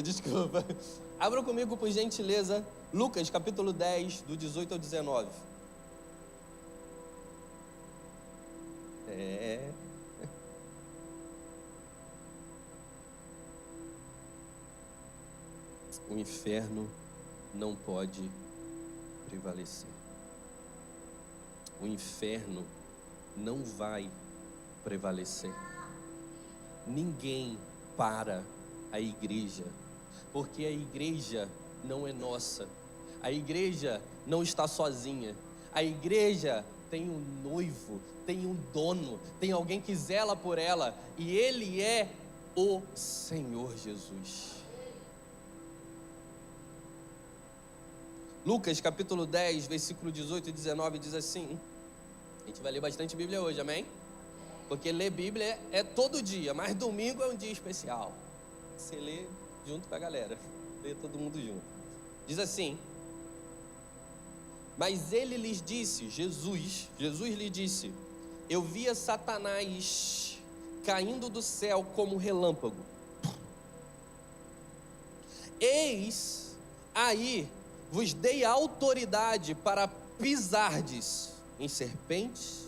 Desculpa. Abra comigo, por gentileza, Lucas capítulo 10, do 18 ao 19. O inferno não pode prevalecer. O inferno não vai prevalecer. Ninguém para a igreja, porque a igreja não é nossa. A igreja não está sozinha. A igreja tem um noivo, tem um dono, tem alguém que zela por ela, e ele é o Senhor Jesus. Lucas capítulo 10, versículo 18 e 19 diz assim, a gente vai ler bastante Bíblia hoje, amém? Porque ler Bíblia é todo dia, mas domingo é um dia especial. Você lê junto com a galera, lê todo mundo junto. Diz assim, mas ele lhes disse, Jesus lhe disse, eu via Satanás caindo do céu como relâmpago. Eis aí vos dei autoridade para pisardes em serpentes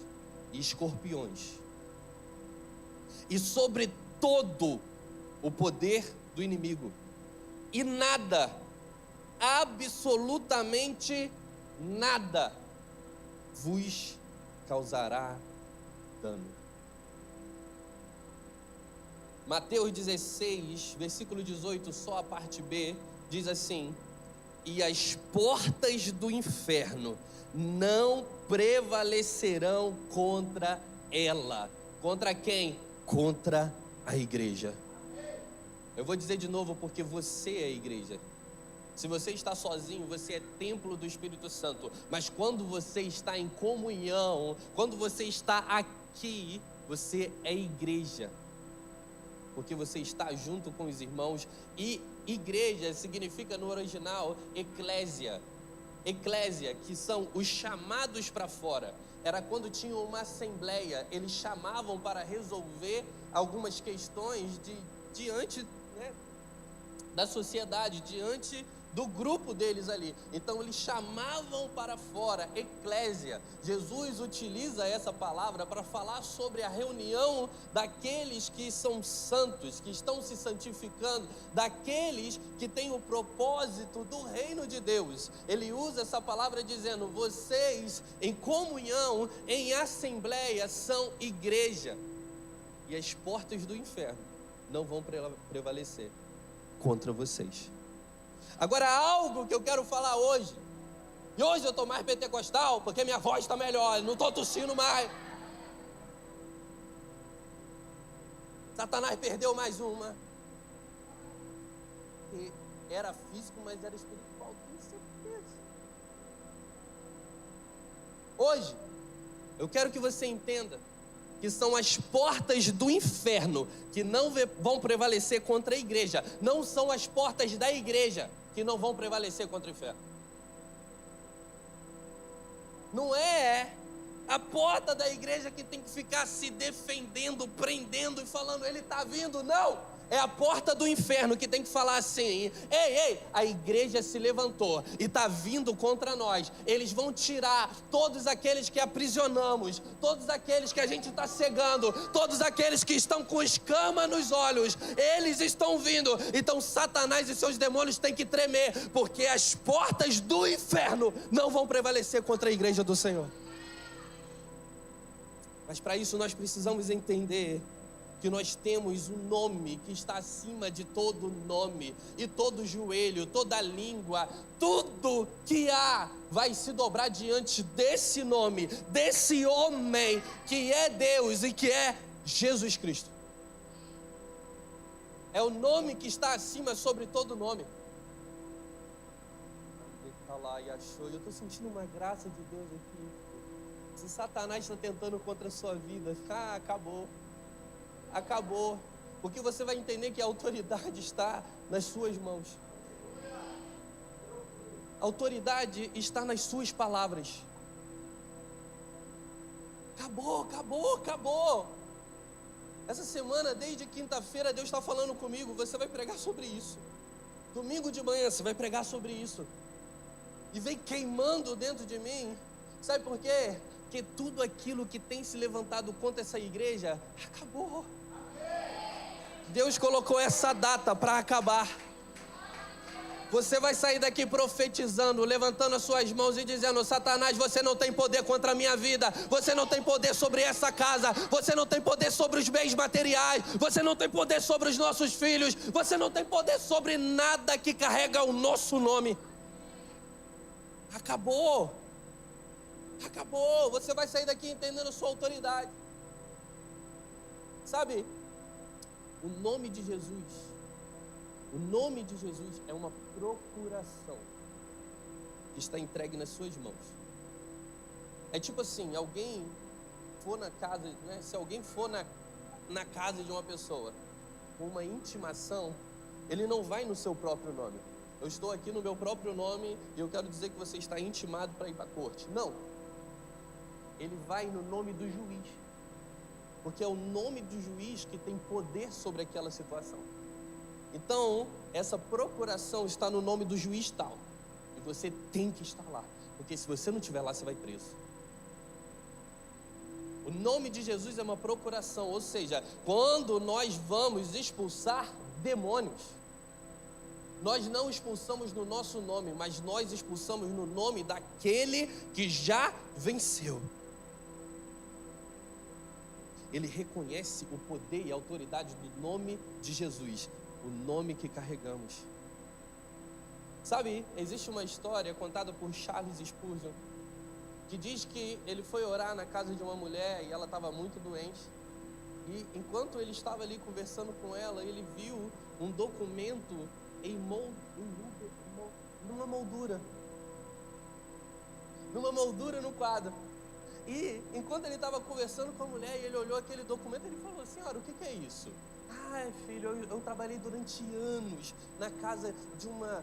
e escorpiões, e sobre todo o poder do inimigo, e nada, absolutamente nada, vos causará dano. Mateus 16, versículo 18, só a parte B, diz assim, e as portas do inferno não prevalecerão contra ela. Contra quem? Contra a igreja. Eu vou dizer de novo, porque você é a igreja. Se você está sozinho, você é templo do Espírito Santo. Mas quando você está em comunhão, quando você está aqui, você é igreja. Porque você está junto com os irmãos. E igreja significa no original eclésia. Eclésia, que são os chamados para fora. Era quando tinham uma assembleia, eles chamavam para resolver algumas questões diante, né, da sociedade, diante do grupo deles ali. Então eles chamavam para fora, eclésia. Jesus utiliza essa palavra para falar sobre a reunião daqueles que são santos, que estão se santificando, daqueles que têm o propósito do reino de Deus. Ele usa essa palavra dizendo, vocês em comunhão, em assembleia, são igreja. E as portas do inferno não vão prevalecer contra vocês. Agora, algo que eu quero falar hoje, e hoje eu estou mais pentecostal, porque minha voz está melhor, não estou tossindo mais. Satanás perdeu mais uma. E era físico, mas era espiritual, tenho certeza. Hoje, eu quero que você entenda que são as portas do inferno que não vão prevalecer contra a igreja. Não são as portas da igreja que não vão prevalecer contra o inferno. Não é a porta da igreja que tem que ficar se defendendo, prendendo e falando, ele está vindo. Não! É a porta do inferno que tem que falar assim, ei, a igreja se levantou e está vindo contra nós. Eles vão tirar todos aqueles que aprisionamos, todos aqueles que a gente está cegando, todos aqueles que estão com escama nos olhos, eles estão vindo. Então Satanás e seus demônios têm que tremer, porque as portas do inferno não vão prevalecer contra a igreja do Senhor. Mas para isso nós precisamos entender que nós temos um nome que está acima de todo nome, e todo joelho, toda língua, tudo que há vai se dobrar diante desse nome, desse homem que é Deus e que é Jesus Cristo. É o nome que está acima sobre todo nome. Eu estou sentindo uma graça de Deus aqui. Se Satanás está tentando contra a sua vida, acabou, porque você vai entender que a autoridade está nas suas mãos. A autoridade está nas suas palavras. Acabou. Essa semana, desde quinta-feira, Deus está falando comigo, você vai pregar sobre isso. Domingo de manhã, você vai pregar sobre isso. E vem queimando dentro de mim. Sabe por quê? Porque tudo aquilo que tem se levantado contra essa igreja, acabou. Deus colocou essa data para acabar. Você vai sair daqui profetizando, levantando as suas mãos e dizendo: Satanás, você não tem poder contra a minha vida, você não tem poder sobre essa casa, você não tem poder sobre os bens materiais, você não tem poder sobre os nossos filhos, você não tem poder sobre nada que carrega o nosso nome. Acabou. Acabou. Você vai sair daqui entendendo a sua autoridade. Sabe, o nome de Jesus é uma procuração que está entregue nas suas mãos. É tipo assim, alguém for na casa, né? Se alguém for na casa de uma pessoa com uma intimação, ele não vai no seu próprio nome. Eu estou aqui no meu próprio nome e eu quero dizer que você está intimado para ir para a corte. Não. Ele vai no nome do juiz. Porque é o nome do juiz que tem poder sobre aquela situação. Então, essa procuração está no nome do juiz tal. E você tem que estar lá. Porque se você não estiver lá, você vai preso. O nome de Jesus é uma procuração. Ou seja, quando nós vamos expulsar demônios, nós não expulsamos no nosso nome, mas nós expulsamos no nome daquele que já venceu. Ele reconhece o poder e a autoridade do nome de Jesus, o nome que carregamos. Sabe, existe uma história contada por Charles Spurgeon, que diz que ele foi orar na casa de uma mulher e ela estava muito doente. E enquanto ele estava ali conversando com ela, ele viu um documento numa moldura no quadro. E enquanto ele estava conversando com a mulher e ele olhou aquele documento, ele falou: senhora, o que é isso? Ah, filho, eu trabalhei durante anos na casa de uma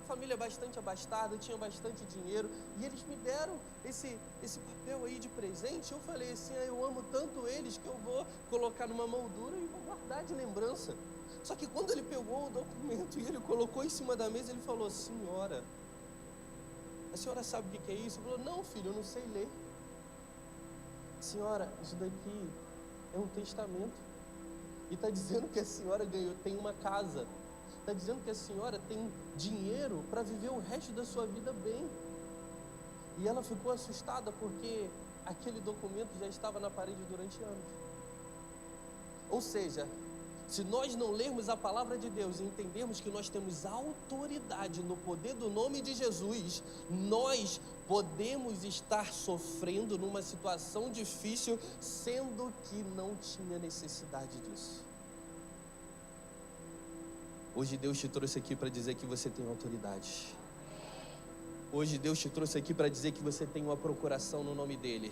família bastante abastada, tinha bastante dinheiro, e eles me deram esse papel aí de presente. Eu falei assim: eu amo tanto eles que eu vou colocar numa moldura e vou guardar de lembrança. Só que quando ele pegou o documento e ele colocou em cima da mesa, ele falou: senhora, a senhora sabe o que é isso? Ele falou: não, filho, eu não sei ler. Senhora, isso daqui é um testamento. E está dizendo que a senhora tem uma casa. Está dizendo que a senhora tem dinheiro para viver o resto da sua vida bem. E ela ficou assustada porque aquele documento já estava na parede durante anos. Ou seja, se nós não lermos a palavra de Deus e entendermos que nós temos autoridade no poder do nome de Jesus, nós podemos estar sofrendo numa situação difícil, sendo que não tinha necessidade disso. Hoje Deus te trouxe aqui para dizer que você tem autoridade. Hoje Deus te trouxe aqui para dizer que você tem uma procuração no nome dEle.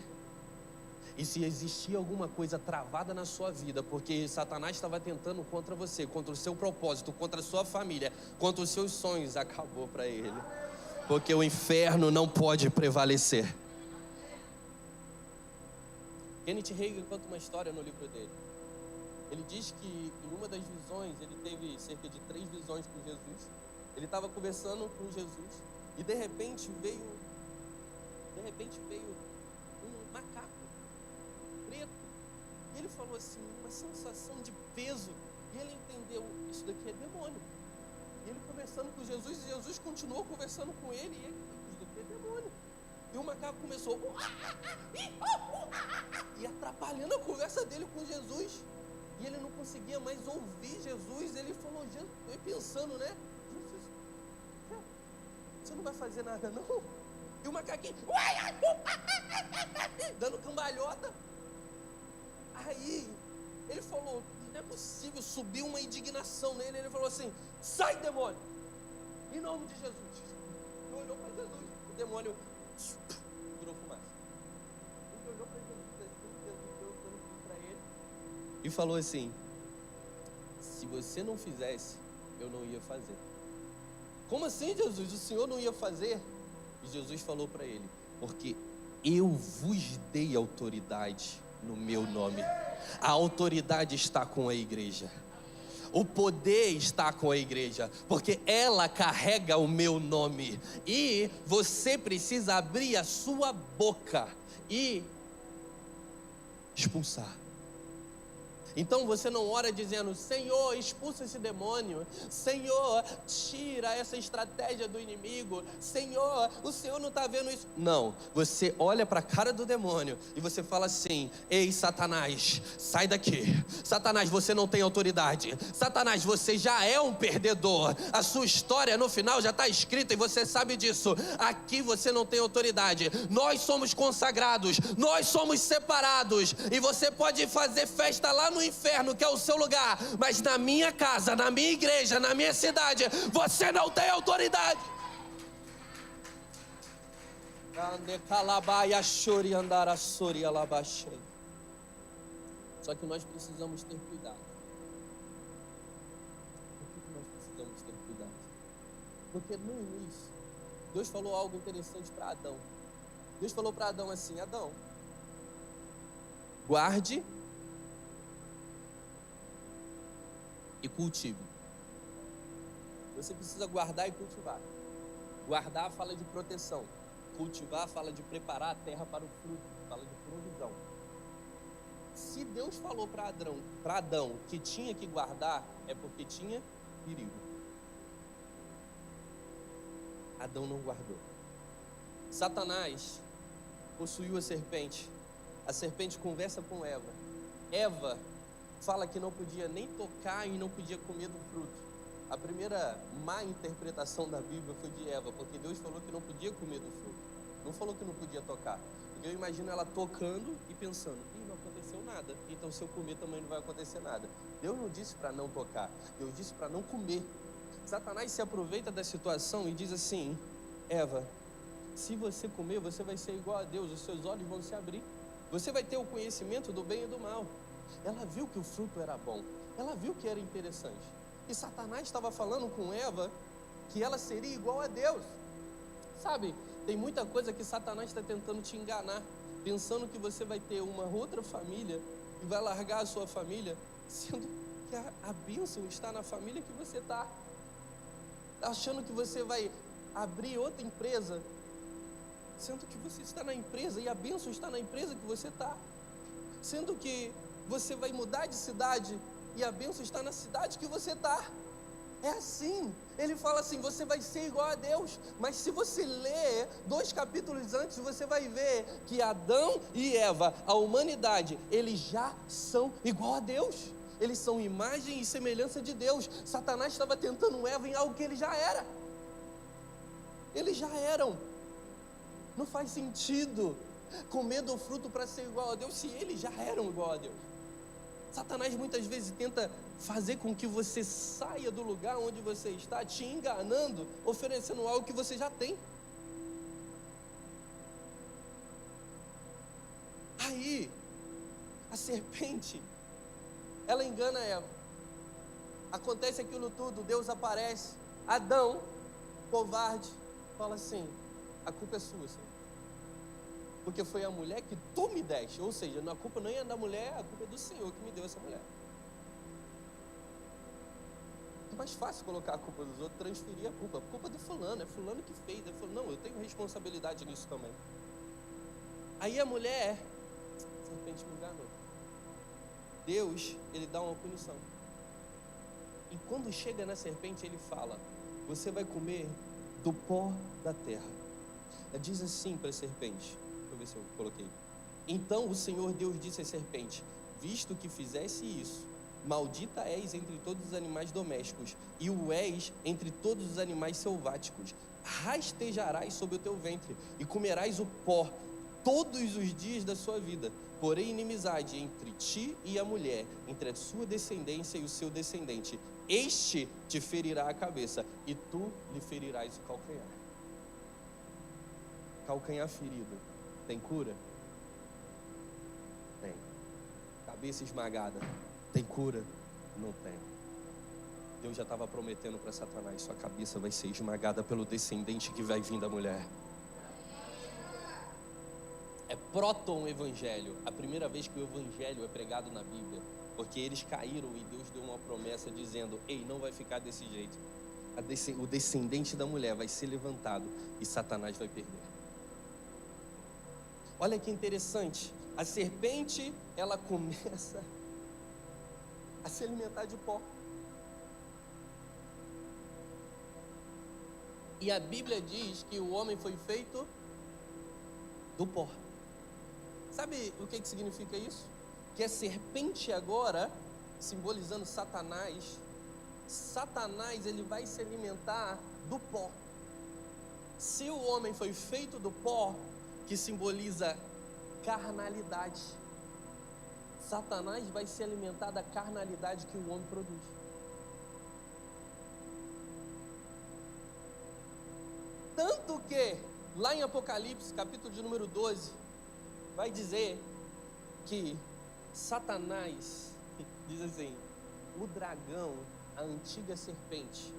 E se existir alguma coisa travada na sua vida, porque Satanás estava tentando contra você, contra o seu propósito, contra a sua família, contra os seus sonhos, acabou para ele. Porque o inferno não pode prevalecer. Kenneth Hagin conta uma história no livro dele. Ele diz que em uma das visões, ele teve cerca de 3 visões com Jesus. Ele estava conversando com Jesus e de repente veio um macaco preto. E ele falou assim, uma sensação de peso. E ele entendeu, isso daqui é demônio. E ele conversando com Jesus, e Jesus continuou conversando com ele, e ele falou, isso daqui é demônio. E o macaco começou e atrapalhando a conversa dele com Jesus. E ele não conseguia mais ouvir Jesus. Ele falou, Jesus, eu pensando, né? Jesus, você não vai fazer nada não? E o macaquinho dando cambalhota. Aí ele falou, não é possível, subiu uma indignação nele. Ele falou assim, sai demônio, em nome de Jesus. Ele olhou para Jesus, o demônio virou fumaça. Ele olhou para Jesus assim, Jesus deu para ele e falou assim, se você não fizesse, eu não ia fazer. Como assim, Jesus? O Senhor não ia fazer? E Jesus falou para ele, porque eu vos dei autoridade no meu nome. A autoridade está com a igreja. O poder está com a igreja, porque ela carrega o meu nome. E você precisa abrir a sua boca e expulsar. Então você não ora dizendo: Senhor, expulsa esse demônio. Senhor, tira essa estratégia do inimigo. Senhor, o Senhor não está vendo isso. Não, você olha para a cara do demônio e você fala assim: ei, Satanás, sai daqui. Satanás, você não tem autoridade. Satanás, você já é um perdedor. A sua história no final já está escrita e você sabe disso. Aqui você não tem autoridade. Nós somos consagrados, nós somos separados. E você pode fazer festa lá no inferno, que é o seu lugar, mas na minha casa, na minha igreja, na minha cidade, você não tem autoridade. Só que nós precisamos ter cuidado. Por que nós precisamos ter cuidado? Porque no início, Deus falou algo interessante para Adão. Deus falou para Adão assim: Adão, guarde e cultive. Você precisa guardar e cultivar. Guardar fala de proteção. Cultivar fala de preparar a terra para o fruto, fala de provisão. Se Deus falou para Adão que tinha que guardar, é porque tinha perigo. Adão não guardou. Satanás possuiu a serpente. A serpente conversa com Eva. Eva fala que não podia nem tocar e não podia comer do fruto. A primeira má interpretação da Bíblia foi de Eva, porque Deus falou que não podia comer do fruto. Não falou que não podia tocar. Porque eu imagino ela tocando e pensando: não aconteceu nada, então se eu comer também não vai acontecer nada. Deus não disse para não tocar, Deus disse para não comer. Satanás se aproveita da situação e diz assim: Eva, se você comer, você vai ser igual a Deus, os seus olhos vão se abrir. Você vai ter o conhecimento do bem e do mal. Ela viu que o fruto era bom, ela viu que era interessante. E Satanás estava falando com Eva que ela seria igual a Deus. Sabe, tem muita coisa que Satanás está tentando te enganar, pensando que você vai ter uma outra família e vai largar a sua família, sendo que a bênção está na família que você está. Achando que você vai abrir outra empresa, sendo que você está na empresa e a bênção está na empresa que você está. Sendo que você vai mudar de cidade e a bênção está na cidade que você está. É assim. Ele fala assim: você vai ser igual a Deus. Mas se você ler 2 capítulos antes, você vai ver que Adão e Eva, a humanidade, eles já são igual a Deus. Eles são imagem e semelhança de Deus. Satanás estava tentando Eva em algo que ele já era. Eles já eram. Não faz sentido comer do fruto para ser igual a Deus, se eles já eram igual a Deus. Satanás muitas vezes tenta fazer com que você saia do lugar onde você está, te enganando, oferecendo algo que você já tem. Aí, a serpente, ela engana Eva. Acontece aquilo tudo, Deus aparece. Adão, covarde, fala assim: a culpa é sua, Senhor, porque foi a mulher que tu me deste. Ou seja, a culpa não é da mulher, a culpa é do Senhor que me deu essa mulher. É mais fácil colocar a culpa dos outros, transferir a culpa do fulano, é fulano que fez. Não, eu tenho responsabilidade nisso também. Aí a mulher, de repente, me enganou. Deus, ele dá uma punição. E quando chega na serpente, ele fala: você vai comer do pó da terra. Ela diz assim para a serpente, deixa eu ver se eu coloquei. Então o Senhor Deus disse à serpente: visto que fizesse isso, maldita és entre todos os animais domésticos, e o és entre todos os animais selváticos. Rastejarás sobre o teu ventre, e comerás o pó todos os dias da sua vida. Porém, inimizade entre ti e a mulher, entre a sua descendência e o seu descendente. Este te ferirá a cabeça, e tu lhe ferirás o calcanhar. Calcanhar ferido, tem cura? Tem. Cabeça esmagada, tem cura? Não tem. Deus já estava prometendo para Satanás: sua cabeça vai ser esmagada pelo descendente que vai vir da mulher. É proto-evangelho, a primeira vez que o evangelho é pregado na Bíblia, porque eles caíram e Deus deu uma promessa dizendo: ei, não vai ficar desse jeito, o descendente da mulher vai ser levantado e Satanás vai perder. Olha que interessante, a serpente, ela começa a se alimentar de pó. E a Bíblia diz que o homem foi feito do pó. Sabe o que significa isso? Que a serpente agora, simbolizando Satanás, ele vai se alimentar do pó. Se o homem foi feito do pó, que simboliza carnalidade, Satanás vai se alimentar da carnalidade que o homem produz. Tanto que, lá em Apocalipse, capítulo de número 12, vai dizer que Satanás, diz assim, o dragão, a antiga serpente,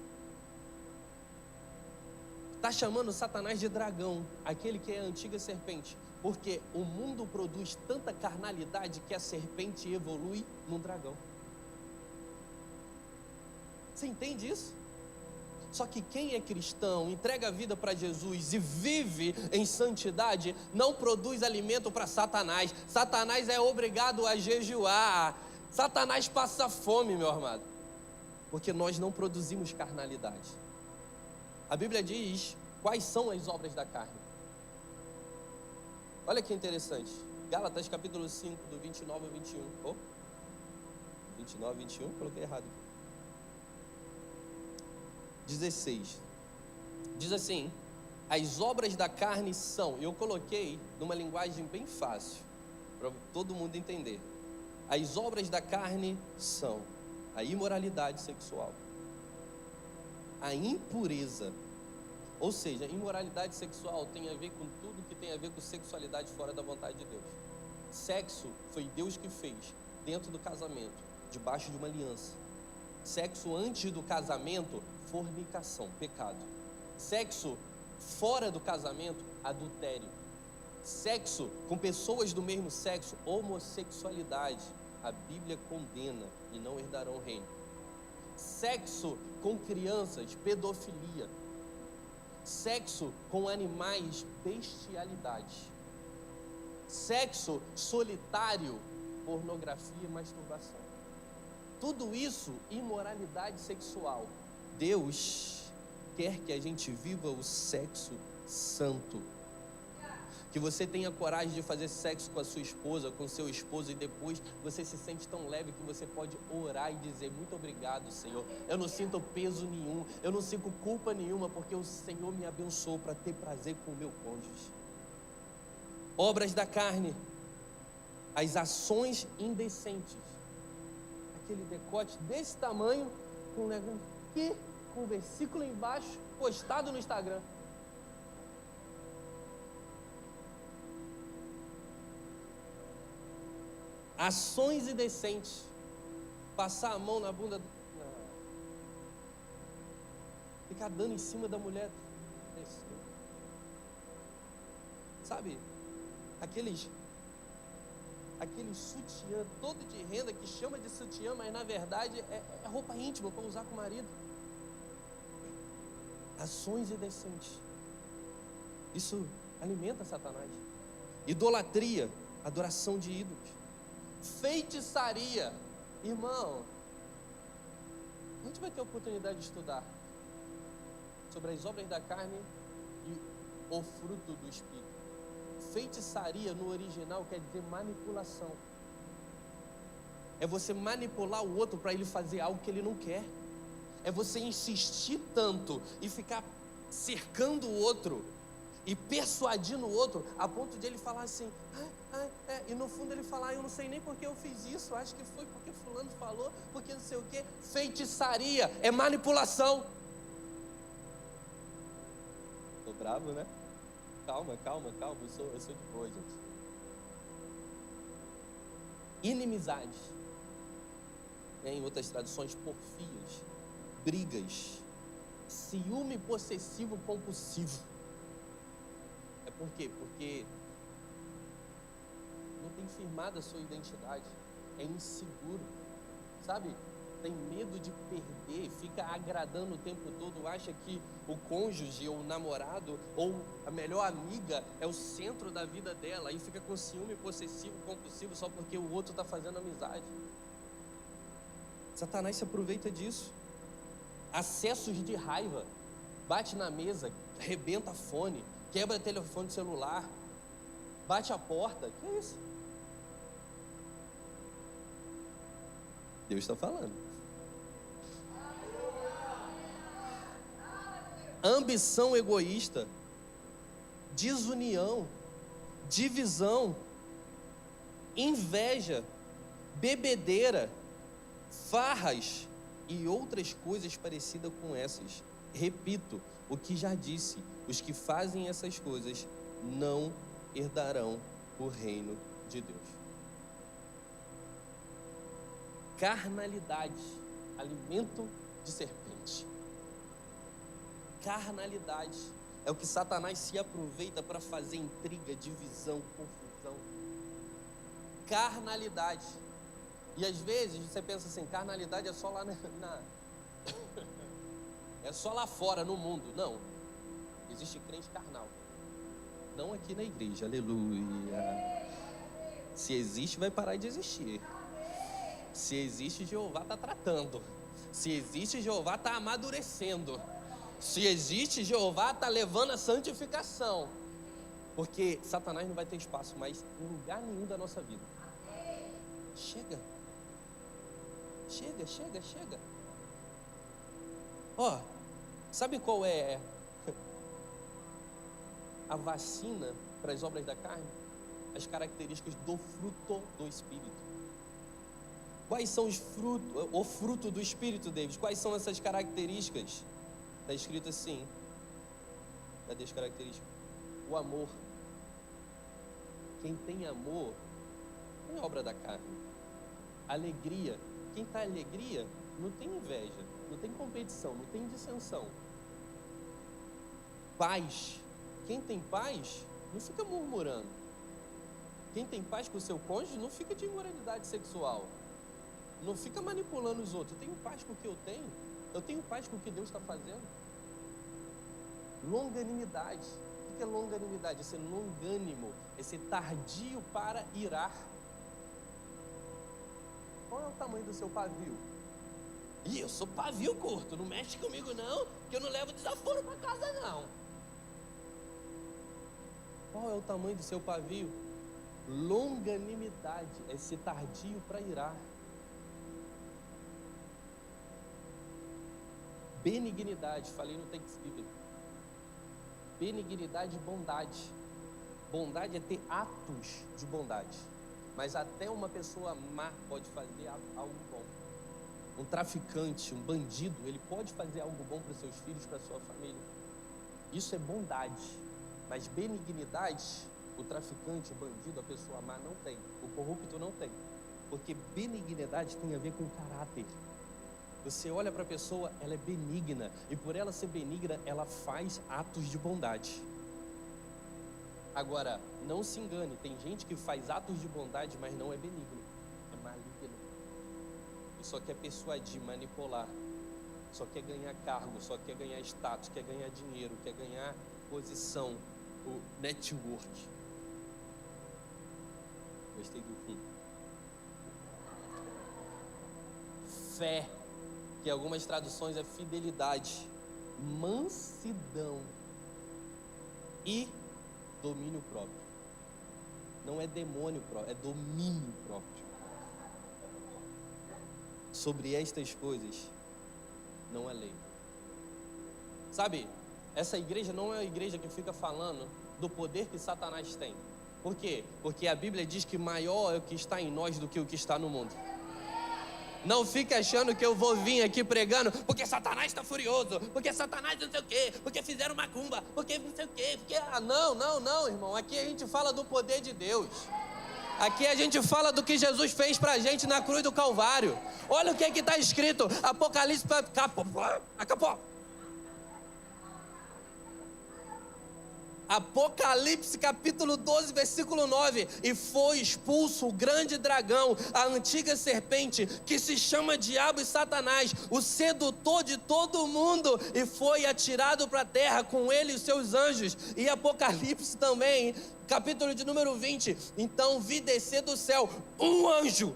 está chamando Satanás de dragão, aquele que é a antiga serpente, porque o mundo produz tanta carnalidade que a serpente evolui num dragão. Você entende isso? Só que quem é cristão, entrega a vida para Jesus e vive em santidade, não produz alimento para Satanás. Satanás é obrigado a jejuar. Satanás passa fome, meu amado, porque nós não produzimos carnalidade. A Bíblia diz quais são as obras da carne. Olha que interessante. Gálatas capítulo 5, do 29 ao 21. 29 e 21, coloquei errado. 16. Diz assim: as obras da carne são, eu coloquei numa linguagem bem fácil, para todo mundo entender. As obras da carne são a imoralidade sexual, a impureza, ou seja, imoralidade sexual tem a ver com tudo que tem a ver com sexualidade fora da vontade de Deus. Sexo foi Deus que fez dentro do casamento, debaixo de uma aliança. Sexo antes do casamento, fornicação, pecado. Sexo fora do casamento, adultério. Sexo com pessoas do mesmo sexo, homossexualidade. A Bíblia condena e não herdarão o reino. Sexo com crianças, pedofilia. Sexo com animais, bestialidade. Sexo solitário, pornografia e masturbação. Tudo isso, imoralidade sexual. Deus quer que a gente viva o sexo santo. Que você tenha coragem de fazer sexo com a sua esposa, com seu esposo, e depois você se sente tão leve que você pode orar e dizer: muito obrigado, Senhor. Eu não sinto peso nenhum, eu não sinto culpa nenhuma, porque o Senhor me abençoou para ter prazer com o meu cônjuge. Obras da carne, as ações indecentes. Aquele decote desse tamanho, com um negócio aqui, com um versículo embaixo, postado no Instagram. Ações indecentes. Passar a mão na bunda, ficar dando em cima da mulher. Sabe? Aqueles sutiã todo de renda que chama de sutiã, mas na verdade é roupa íntima para usar com o marido. Ações indecentes. Isso alimenta Satanás. Idolatria, adoração de ídolos. Feitiçaria. Irmão, a gente vai ter a oportunidade de estudar sobre as obras da carne e o fruto do Espírito. Feitiçaria no original quer dizer manipulação. É você manipular o outro para ele fazer algo que ele não quer. É você insistir tanto e ficar cercando o outro e persuadindo o outro a ponto de ele falar assim, e no fundo ele falar: eu não sei nem porque eu fiz isso, acho que foi porque fulano falou, porque não sei o que. Feitiçaria é manipulação. Tô bravo, né? Calma, eu sou de boa, gente. Inimizade. Em outras traduções, porfias, brigas, ciúme possessivo compulsivo. É por quê? Porque confirmada a sua identidade, é inseguro, sabe? Tem medo de perder, fica agradando o tempo todo, acha que o cônjuge ou o namorado ou a melhor amiga é o centro da vida dela, aí fica com ciúme possessivo, compulsivo só porque o outro está fazendo amizade. Satanás se aproveita disso. Acessos de raiva, bate na mesa, arrebenta fone, quebra telefone celular, bate a porta, que é isso? Deus está falando. Ambição egoísta, desunião, divisão, inveja, bebedeira, farras e outras coisas parecidas com essas. Repito o que já disse: os que fazem essas coisas não herdarão o reino de Deus. Carnalidade, alimento de serpente. Carnalidade é o que Satanás se aproveita para fazer intriga, divisão, confusão. Carnalidade. E às vezes você pensa assim, carnalidade é só lá é só lá fora no mundo. Não, existe crente carnal, não aqui na igreja, aleluia. Se existe, vai parar de existir. Se existe, Jeová está tratando. Se existe, Jeová está amadurecendo. Se existe, Jeová está levando a santificação. Porque Satanás não vai ter espaço mais em lugar nenhum da nossa vida. Chega. Ó, sabe qual é a vacina para as obras da carne? As características do fruto do Espírito. Quais são o fruto do Espírito, David? Quais são essas características? Está escrito assim. Cadê as características? O amor. Quem tem amor não é obra da carne. Alegria. Quem está alegria não tem inveja, não tem competição, não tem dissensão. Paz. Quem tem paz não fica murmurando. Quem tem paz com o seu cônjuge não fica de imoralidade sexual. Não fica manipulando os outros. Eu tenho paz com o que eu tenho. Eu tenho paz com o que Deus está fazendo. Longanimidade. O que é longanimidade? É ser longânimo, é ser tardio para irar. Qual é o tamanho do seu pavio? Ih, eu sou pavio curto, não mexe comigo não, que eu não levo desaforo para casa não. Qual é o tamanho do seu pavio? Longanimidade, é ser tardio para irar. Benignidade, falei no Thanksgiving. Benignidade e bondade. Bondade é ter atos de bondade. Mas até uma pessoa má pode fazer algo bom. Um traficante, um bandido, ele pode fazer algo bom para os seus filhos, para a sua família. Isso é bondade. Mas benignidade, o traficante, o bandido, a pessoa má não tem. O corrupto não tem. Porque benignidade tem a ver com caráter. Você olha para a pessoa, ela é benigna. E por ela ser benigna, ela faz atos de bondade. Agora, não se engane, tem gente que faz atos de bondade, mas não é benigno, é maligno. E só quer persuadir, manipular, só quer ganhar cargo, só quer ganhar status, quer ganhar dinheiro, quer ganhar posição, o network. Gostei do fim. Fé, que em algumas traduções é fidelidade, mansidão e domínio próprio. Não é demônio próprio, é domínio próprio. Sobre estas coisas não há lei. Sabe, essa igreja não é a igreja que fica falando do poder que Satanás tem. Por quê? Porque a Bíblia diz que maior é o que está em nós do que o que está no mundo. Não fique achando que eu vou vir aqui pregando porque Satanás está furioso, porque Satanás não sei o quê, porque fizeram macumba, porque não sei o quê, porque... Não, irmão. Aqui a gente fala do poder de Deus. Aqui a gente fala do que Jesus fez pra gente na cruz do Calvário. Olha o que está escrito. Apocalipse... Acabou. Apocalipse capítulo 12, versículo 9. E foi expulso o grande dragão, a antiga serpente, que se chama Diabo e Satanás, o sedutor de todo mundo, e foi atirado para a terra, com ele e os seus anjos. E Apocalipse também, capítulo de número 20. Então vi descer do céu um anjo.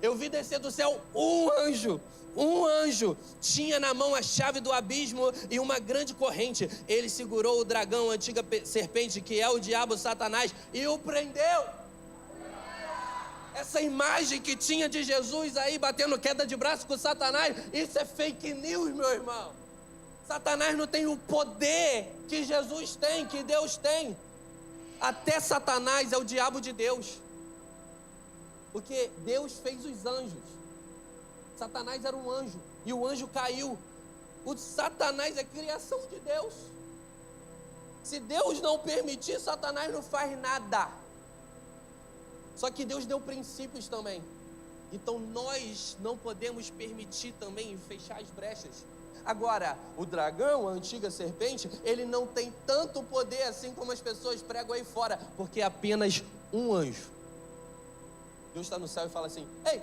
Eu vi descer do céu um anjo. Um anjo tinha na mão a chave do abismo e uma grande corrente. Ele segurou o dragão, a antiga serpente, que é o diabo, Satanás, e o prendeu. Essa imagem que tinha de Jesus aí batendo queda de braço com Satanás, isso é fake news, meu irmão. Satanás não tem o poder que Jesus tem, que Deus tem. Até Satanás é o diabo de Deus, porque Deus fez os anjos. Satanás era um anjo, e o anjo caiu. O Satanás é criação de Deus. Se Deus não permitir, Satanás não faz nada. Só que Deus deu princípios também. Então nós não podemos permitir também fechar as brechas. Agora, o dragão, a antiga serpente, ele não tem tanto poder assim como as pessoas pregam aí fora, porque é apenas um anjo. Deus está no céu e fala assim: ei,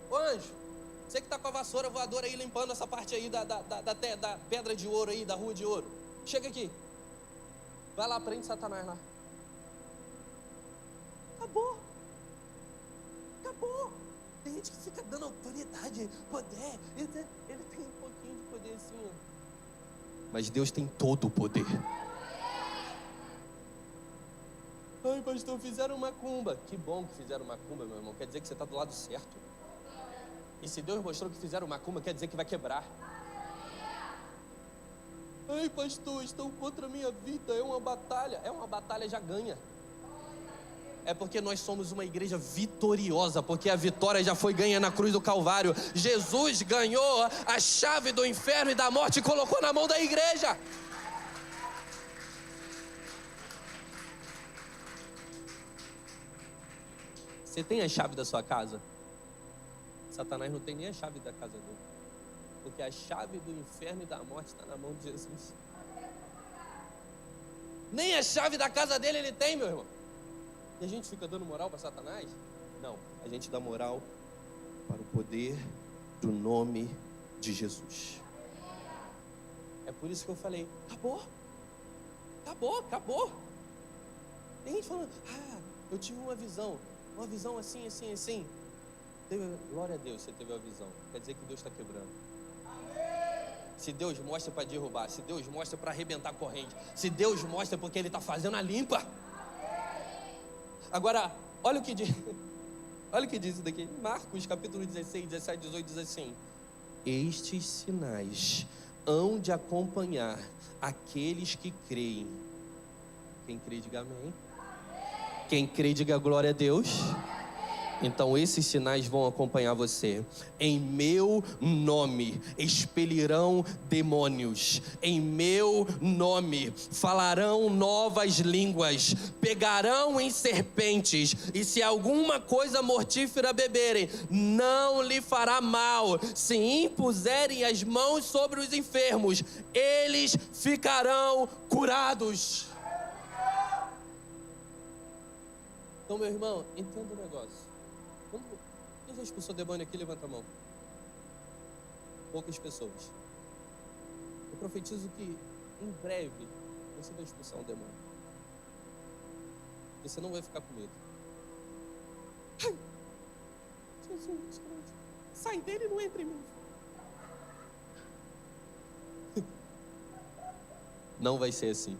ô anjo, você que está com a vassoura voadora aí limpando essa parte aí da pedra de ouro aí, da rua de ouro, chega aqui, vai lá, prende Satanás lá. Acabou. Tem gente que fica dando autoridade, poder, ele tem um pouquinho de poder assim, ó. Mas Deus tem todo o poder. Ai, pastor, fizeram macumba. Que bom que fizeram macumba, meu irmão. Quer dizer que você está do lado certo. E se Deus mostrou que fizeram macumba, quer dizer que vai quebrar. Ai, pastor, estão contra a minha vida. É uma batalha, já ganha. É porque nós somos uma igreja vitoriosa, porque a vitória já foi ganha na cruz do Calvário. Jesus ganhou a chave do inferno e da morte e colocou na mão da igreja. Você tem a chave da sua casa? Satanás não tem nem a chave da casa dele, porque a chave do inferno e da morte está na mão de Jesus. Nem a chave da casa dele ele tem, meu irmão. E a gente fica dando moral para Satanás? Não, a gente dá moral para o poder do nome de Jesus. É por isso que eu falei: acabou. Tem gente falando: eu tive uma visão assim. Glória a Deus, você teve uma visão. Quer dizer que Deus está quebrando. Se Deus mostra para derrubar, se Deus mostra para arrebentar a corrente, se Deus mostra porque Ele está fazendo a limpa. Agora, olha o que diz isso daqui. Marcos capítulo 16, 17, 18 diz assim: estes sinais hão de acompanhar aqueles que creem. Quem crê, diga amém. Quem crê, diga glória a Deus. Então esses sinais vão acompanhar você. Em meu nome expelirão demônios. Em meu nome falarão novas línguas. Pegarão em serpentes. E se alguma coisa mortífera beberem, não lhe fará mal. Se impuserem as mãos sobre os enfermos, eles ficarão curados. Então, meu irmão, entenda o negócio. Quem já expulsou demônio aqui, levanta a mão. Poucas pessoas. Eu profetizo que em breve você vai expulsar um demônio. Você não vai ficar com medo. Ai, Jesus, sai dele e não entra em mim. Não vai ser assim.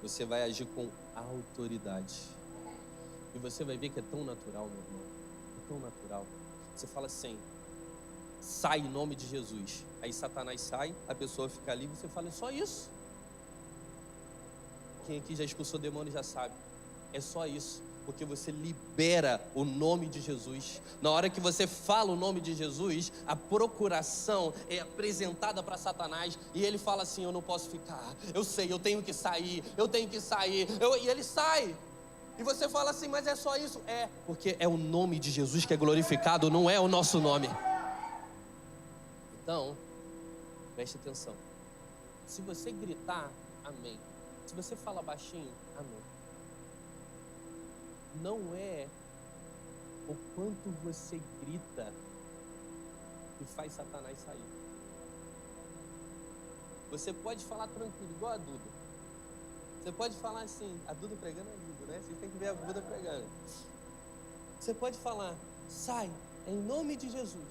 Você vai agir com autoridade. E você vai ver que é tão natural, meu irmão. Tão natural. Você fala assim: sai em nome de Jesus. Aí Satanás sai, a pessoa fica ali, você fala: é só isso. Quem aqui já expulsou demônio já sabe. É só isso. Porque você libera o nome de Jesus. Na hora que você fala o nome de Jesus, a procuração é apresentada para Satanás. E ele fala assim: eu não posso ficar. Eu sei, eu tenho que sair. E ele sai. E você fala assim: mas é só isso? É, porque é o nome de Jesus que é glorificado, não é o nosso nome. Então, preste atenção. Se você gritar, amém. Se você fala baixinho, amém. Não é o quanto você grita que faz Satanás sair. Você pode falar tranquilo, igual a Duda. Você pode falar assim, a Duda pregando é Duda, né? Vocês têm que ver a Duda pregando. Você pode falar, sai, em nome de Jesus.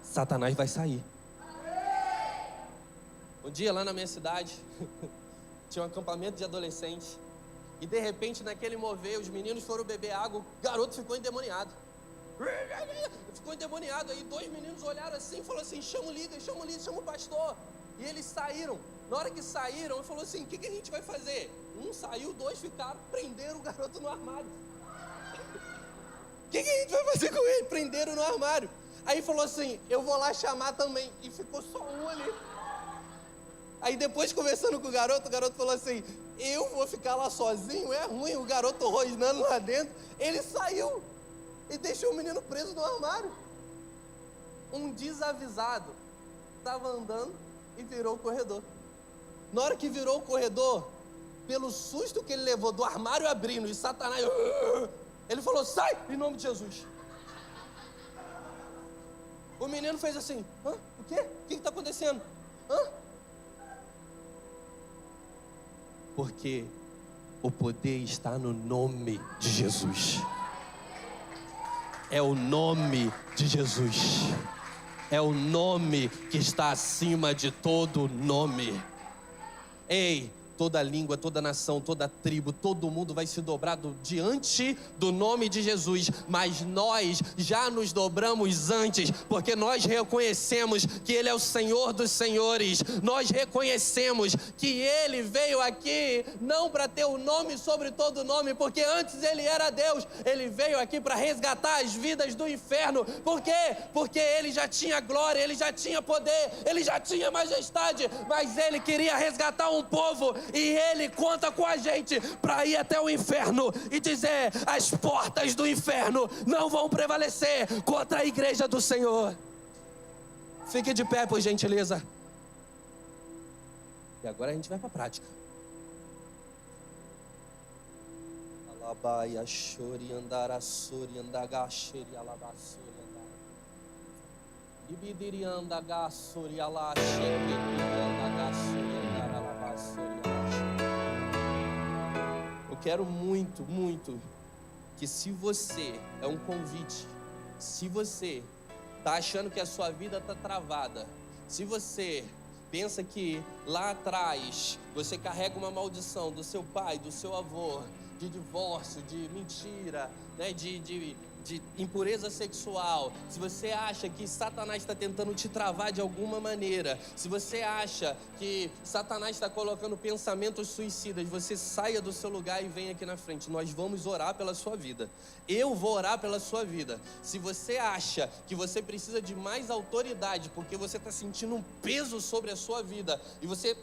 Satanás vai sair. Um dia lá na minha cidade, tinha um acampamento de adolescentes. E de repente, naquele mover, os meninos foram beber água, o garoto ficou endemoniado. Ficou endemoniado. Aí 2 meninos olharam assim e falaram assim, chama o líder, chama o pastor. E eles saíram. Na hora que saíram, ele falou assim, o que a gente vai fazer? Um saiu, 2 ficaram, prenderam o garoto no armário. O que a gente vai fazer com ele? Prenderam no armário. Aí falou assim, eu vou lá chamar também. E ficou só um ali. Aí depois, conversando com o garoto falou assim, eu vou ficar lá sozinho, é ruim, o garoto rosnando lá dentro. Ele saiu e deixou o menino preso no armário. Um desavisado estava andando e virou o corredor. Na hora que virou o corredor, pelo susto que ele levou do armário abrindo e Satanás, ele falou, sai, em nome de Jesus. O menino fez assim, hã? O quê? O que está acontecendo? Hã? Porque o poder está no nome de Jesus. É o nome de Jesus. É o nome que está acima de todo nome. Ei, toda língua, toda nação, toda tribo, todo mundo vai se dobrar diante do nome de Jesus. Mas nós já nos dobramos antes, porque nós reconhecemos que Ele é o Senhor dos senhores. Nós reconhecemos que Ele veio aqui não para ter o nome sobre todo nome, porque antes Ele era Deus. Ele veio aqui para resgatar as vidas do inferno. Por quê? Porque Ele já tinha glória, Ele já tinha poder, Ele já tinha majestade, mas Ele queria resgatar um povo. E Ele conta com a gente para ir até o inferno e dizer, as portas do inferno não vão prevalecer contra a igreja do Senhor. Fique de pé, por gentileza. E agora a gente vai para a prática. Alabaia, chori, andara, sori, andaga, xeri, alabassori, andara. Ibidiri, andaga, sori, ala, xeri, andaga, sori, andara, alabassori. Eu quero muito, muito que, se você, é um convite, se você está achando que a sua vida está travada, se você pensa que lá atrás você carrega uma maldição do seu pai, do seu avô, de divórcio, de mentira, né, de impureza sexual, se você acha que Satanás está tentando te travar de alguma maneira, se você acha que Satanás está colocando pensamentos suicidas, você saia do seu lugar e venha aqui na frente. Nós vamos orar pela sua vida. Eu vou orar pela sua vida. Se você acha que você precisa de mais autoridade porque você está sentindo um peso sobre a sua vida e você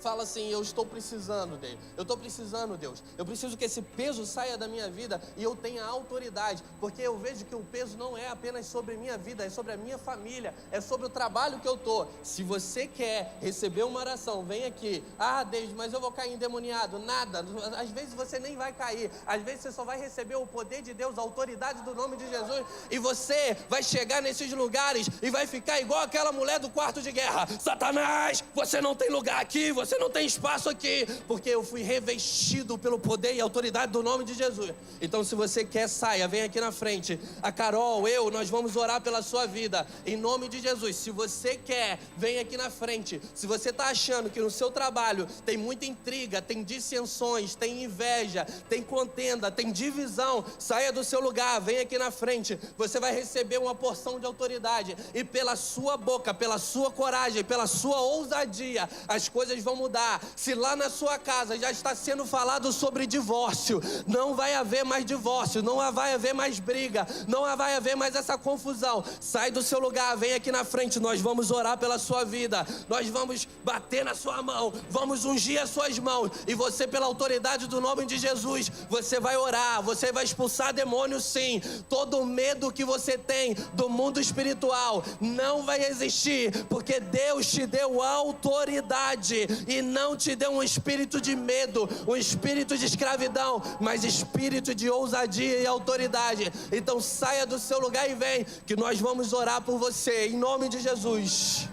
fala assim, eu estou precisando dele, eu estou precisando, Deus, eu preciso que esse peso saia da minha vida e eu tenha autoridade, porque eu vejo que o peso não é apenas sobre minha vida, é sobre a minha família, é sobre o trabalho que eu estou. Se você quer receber uma oração, vem aqui. Ah, Deus, mas eu vou cair endemoniado. Nada, às vezes você nem vai cair, às vezes você só vai receber o poder de Deus, a autoridade do nome de Jesus, e você vai chegar nesses lugares e vai ficar igual aquela mulher do quarto de guerra. Satanás, você não tem lugar aqui, você não tem espaço aqui, porque eu fui revestido pelo poder e autoridade do nome de Jesus. Então, se você quer, saia, vem aqui na frente. A Carol, nós vamos orar pela sua vida, em nome de Jesus. Se você quer, vem aqui na frente. Se você está achando que no seu trabalho tem muita intriga, tem dissensões, tem inveja, tem contenda, tem divisão, saia do seu lugar, vem aqui na frente. Você vai receber uma porção de autoridade, e pela sua boca, pela sua coragem, pela sua ousadia, as coisas vão mudar. Se lá na sua casa já está sendo falado sobre divórcio, não vai haver mais divórcio, não vai haver mais briga, não vai haver mais essa confusão. Sai do seu lugar, vem aqui na frente, nós vamos orar pela sua vida, nós vamos bater na sua mão, vamos ungir as suas mãos, e você, pela autoridade do nome de Jesus, você vai orar, você vai expulsar demônios sim. Todo medo que você tem do mundo espiritual não vai existir, porque Deus te deu autoridade e não te deu um espírito de medo, um espírito de escravidão, mas espírito de ousadia e autoridade. Então saia do seu lugar e vem, que nós vamos orar por você, em nome de Jesus.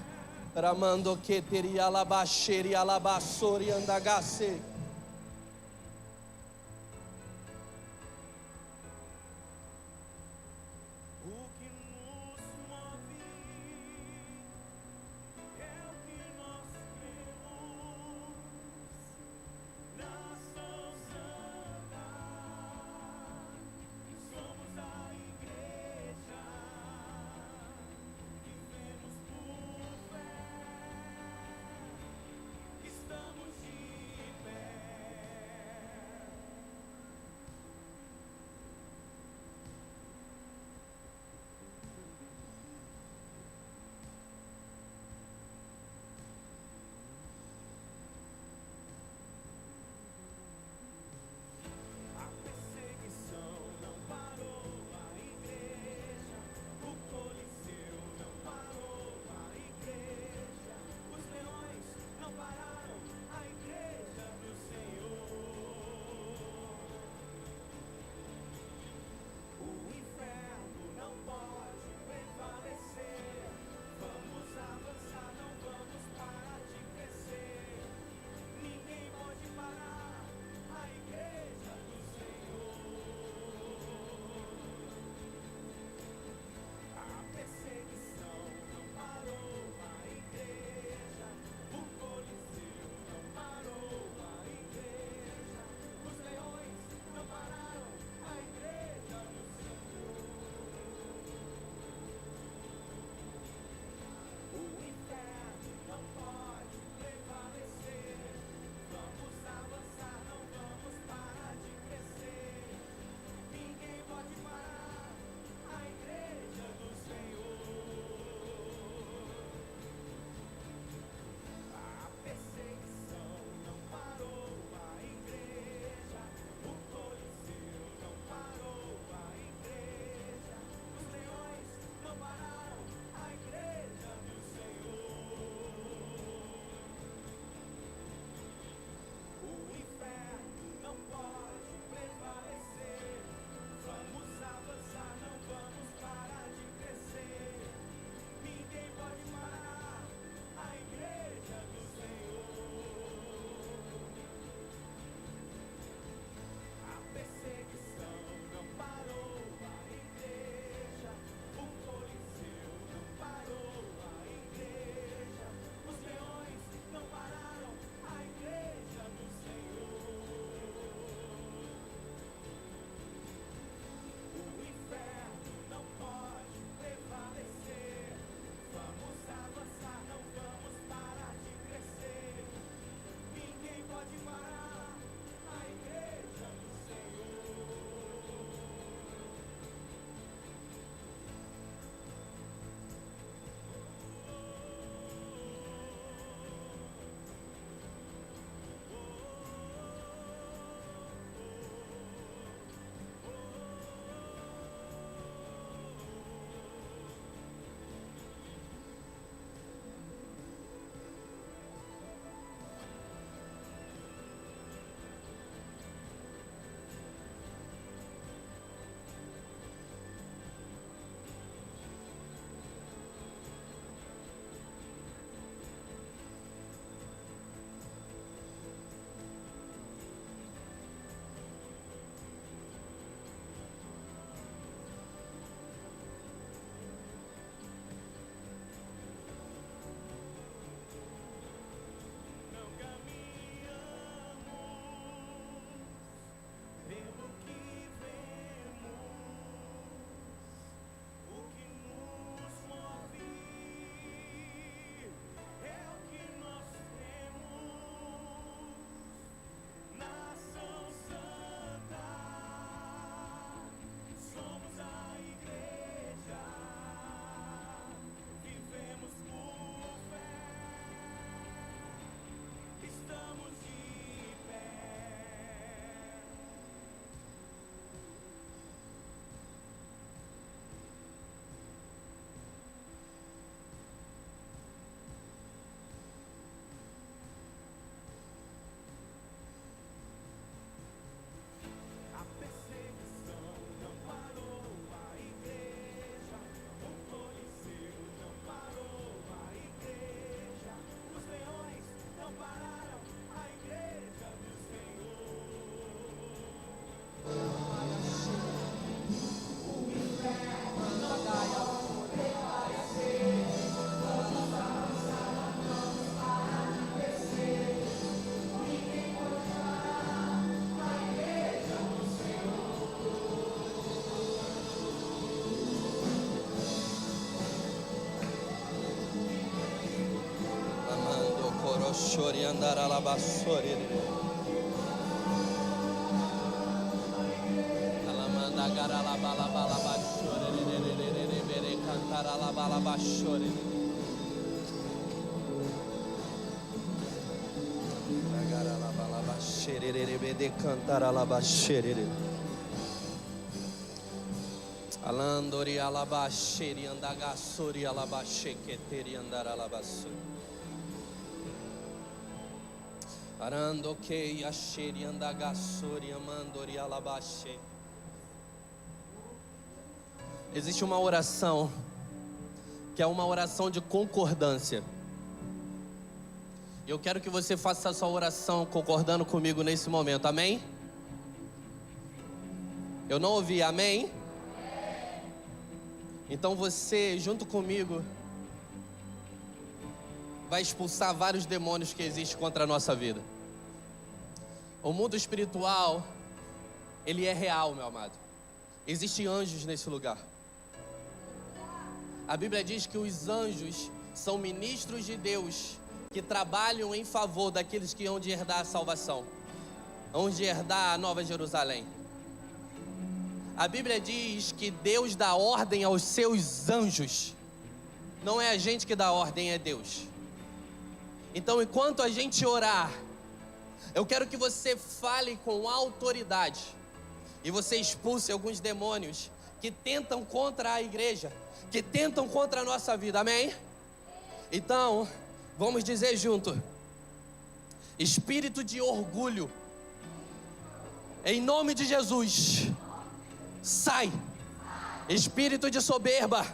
Ramando que teria alabaxeri alabassori andagasse. Estamos de pé. Chori andara la bassori. Alamanda gara la bala bala bassori. Bere cantara la bala bassori. Gara la bala bassori. Bere cantara la bassori. Alandori alabasheri andagassori alabasheketeri andara alabassori. Arando que asheri andagassori amandori alabashe. Existe uma oração que é uma oração de concordância. Eu quero que você faça essa oração concordando comigo nesse momento, amém? Eu não ouvi, amém? Então você, junto comigo, vai expulsar vários demônios que existem contra a nossa vida. O mundo espiritual, ele é real, meu amado. Existem anjos nesse lugar. A Bíblia diz que os anjos são ministros de Deus que trabalham em favor daqueles que hão de herdar a salvação, hão de herdar a Nova Jerusalém. A Bíblia diz que Deus dá ordem aos seus anjos. Não é a gente que dá ordem, é Deus. Então, enquanto a gente orar, eu quero que você fale com autoridade e você expulse alguns demônios que tentam contra a igreja, que tentam contra a nossa vida, amém? Então, vamos dizer junto: espírito de orgulho, em nome de Jesus, sai. Espírito de soberba,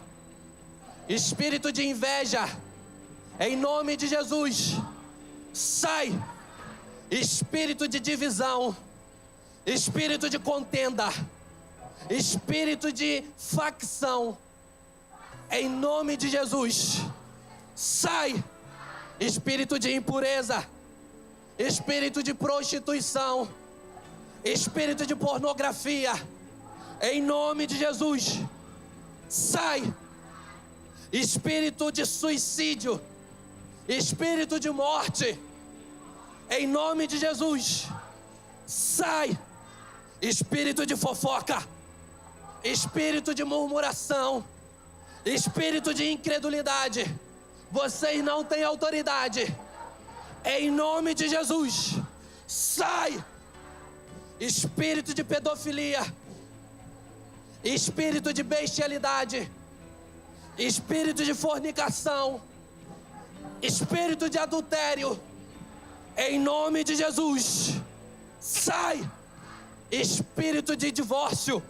espírito de inveja, em nome de Jesus, sai. Espírito de divisão, espírito de contenda, espírito de facção, em nome de Jesus, sai. Espírito de impureza, espírito de prostituição, espírito de pornografia, em nome de Jesus, sai. Espírito de suicídio, espírito de morte, em nome de Jesus, sai. Espírito de fofoca, espírito de murmuração, espírito de incredulidade, vocês não têm autoridade, em nome de Jesus, sai. Espírito de pedofilia, espírito de bestialidade, espírito de fornicação, espírito de adultério, em nome de Jesus, sai. Espírito de divórcio,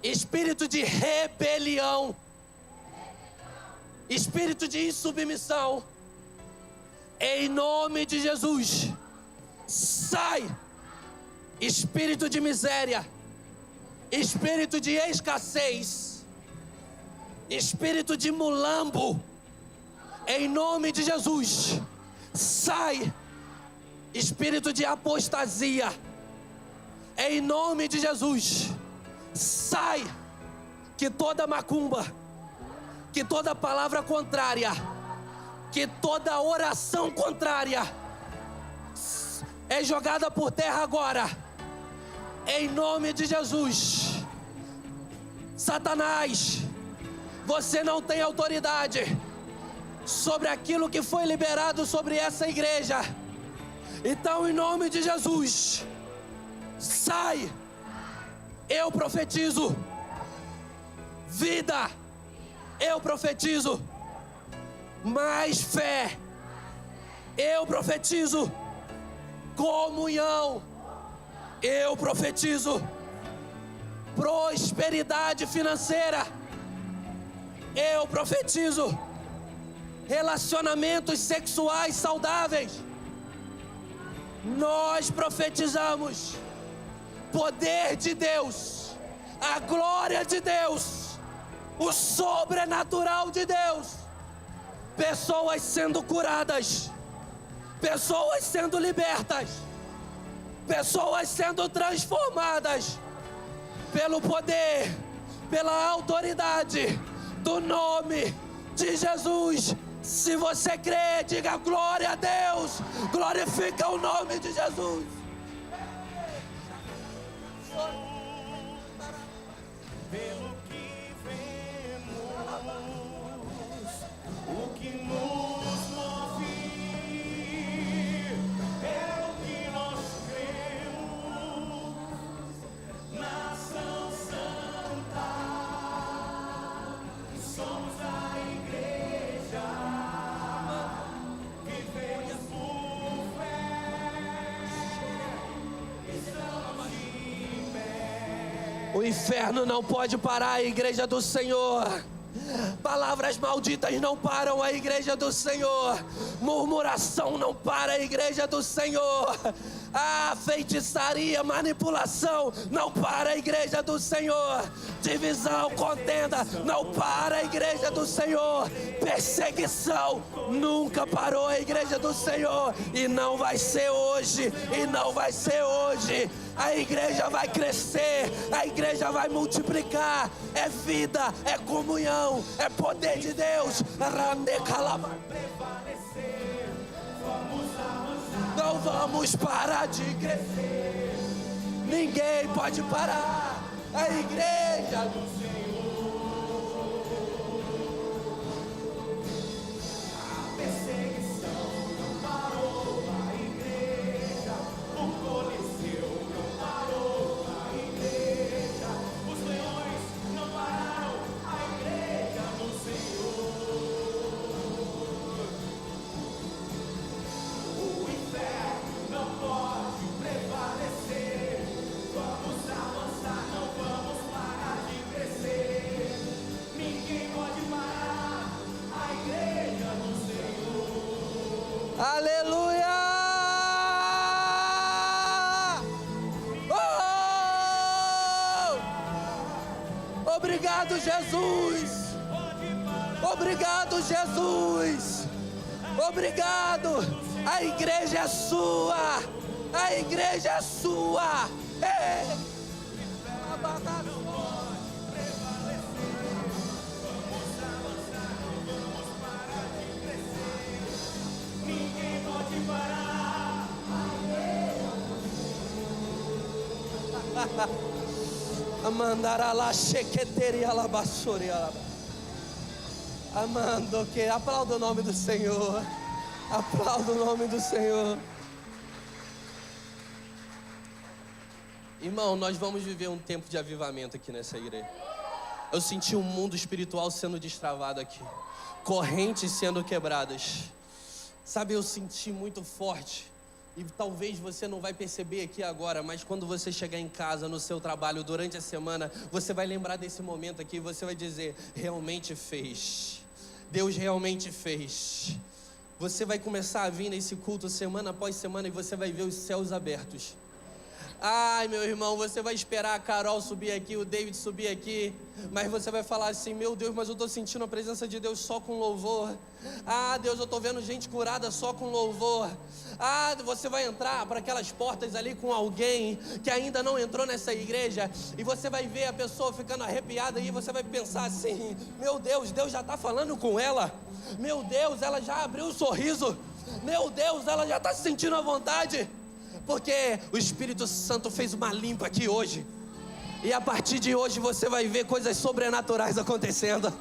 espírito de rebelião, espírito de insubmissão, em nome de Jesus, sai. Espírito de miséria, espírito de escassez, espírito de mulambo, em nome de Jesus, sai. Espírito de apostasia, em nome de Jesus, sai. Que toda macumba, que toda palavra contrária, que toda oração contrária é jogada por terra agora, em nome de Jesus. Satanás, você não tem autoridade sobre aquilo que foi liberado sobre essa igreja. Então, em nome de Jesus, sai. Eu profetizo vida, eu profetizo mais fé, eu profetizo comunhão, eu profetizo prosperidade financeira, eu profetizo relacionamentos sexuais saudáveis. Nós profetizamos poder de Deus, a glória de Deus, o sobrenatural de Deus, pessoas sendo curadas, pessoas sendo libertas, pessoas sendo transformadas pelo poder, pela autoridade do nome de Jesus. Se você crê, diga glória a Deus. Glorifica o nome de Jesus. Pelo que vemos, o que nos move é o que nós cremos. Nação santa, somos a igreja, vivemos por fé, estamos de pé. O inferno não pode parar a igreja do Senhor. Palavras malditas não param a igreja do Senhor. Murmuração não para a igreja do Senhor. A feitiçaria, manipulação não para a igreja do Senhor. Divisão, contenda não para a igreja do Senhor. Perseguição nunca parou a igreja do Senhor. E não vai ser hoje. E não vai ser hoje. A igreja vai crescer, a igreja vai multiplicar. É vida, é comunhão, é poder de Deus. Não vamos parar de crescer. Ninguém pode parar a igreja do Senhor. A perseguição não parou a igreja, o Coliseu não parou a igreja, os leões não pararam a igreja do Senhor. O inferno não pode prevalecer. Vamos avançar, não vamos parar de crescer. Ninguém pode parar a igreja do Senhor. Aleluia! Oh! Obrigado, Jesus! Obrigado, Jesus! Obrigado! A igreja é sua! A igreja é sua! Ei! Ninguém pode parar. Amandará chequeteria labassoria. Amando que aplauda o nome do Senhor. Aplauda o nome do Senhor. Irmão, nós vamos viver um tempo de avivamento aqui nessa igreja. Eu senti um mundo espiritual sendo destravado aqui. Correntes sendo quebradas. Sabe, eu senti muito forte. E talvez você não vai perceber aqui agora, mas quando você chegar em casa, no seu trabalho, durante a semana, você vai lembrar desse momento aqui e você vai dizer, realmente fez. Deus realmente fez. Você vai começar a vir nesse culto semana após semana e você vai ver os céus abertos. Ai, meu irmão, você vai esperar a Carol subir aqui, o David subir aqui, mas você vai falar assim, meu Deus, mas eu estou sentindo a presença de Deus só com louvor. Ah, Deus, eu estou vendo gente curada só com louvor. Ah, você vai entrar para aquelas portas ali com alguém que ainda não entrou nessa igreja e você vai ver a pessoa ficando arrepiada e você vai pensar assim, meu Deus, Deus já está falando com ela. Meu Deus, ela já abriu o sorriso. Meu Deus, ela já está se sentindo à vontade. Porque o Espírito Santo fez uma limpa aqui hoje. E a partir de hoje você vai ver coisas sobrenaturais acontecendo.